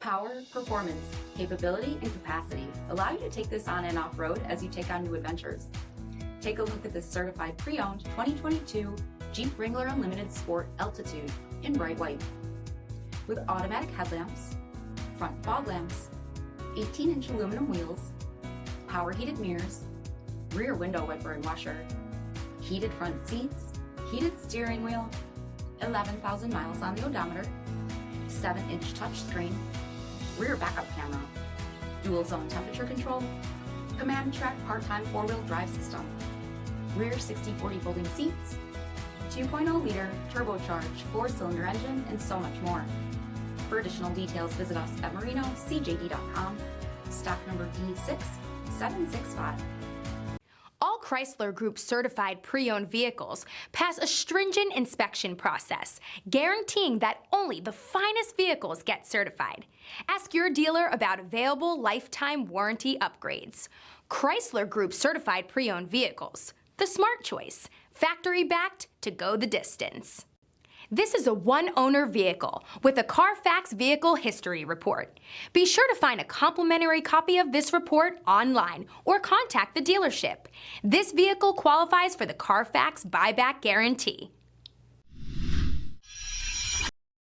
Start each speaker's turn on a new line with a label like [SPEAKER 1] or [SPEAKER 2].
[SPEAKER 1] Power, performance, capability, and capacity allow you to take this on and off-road as you take on new adventures. Take a look at this certified pre-owned 2022 Jeep Wrangler Unlimited Sport Altitude in bright white. With automatic headlamps, front fog lamps, 18-inch aluminum wheels, power heated mirrors, rear window wiper and washer, heated front seats, heated steering wheel, 11,000 miles on the odometer, 7-inch touchscreen, rear backup camera, dual zone temperature control, command track part-time 4-wheel drive system, rear 60/40 folding seats, 2.0 liter turbocharged 4-cylinder engine, and so much more. For additional details, visit us at marinocjd.com, stock number D6765.
[SPEAKER 2] All Chrysler Group certified pre-owned vehicles pass a stringent inspection process, guaranteeing that only the finest vehicles get certified. Ask your dealer about available lifetime warranty upgrades. Chrysler Group certified pre-owned vehicles, the smart choice, factory-backed to go the distance. This is a one-owner vehicle with a CARFAX Vehicle History Report. Be sure to find a complimentary copy of this report online or contact the dealership. This vehicle qualifies for the CARFAX buyback guarantee.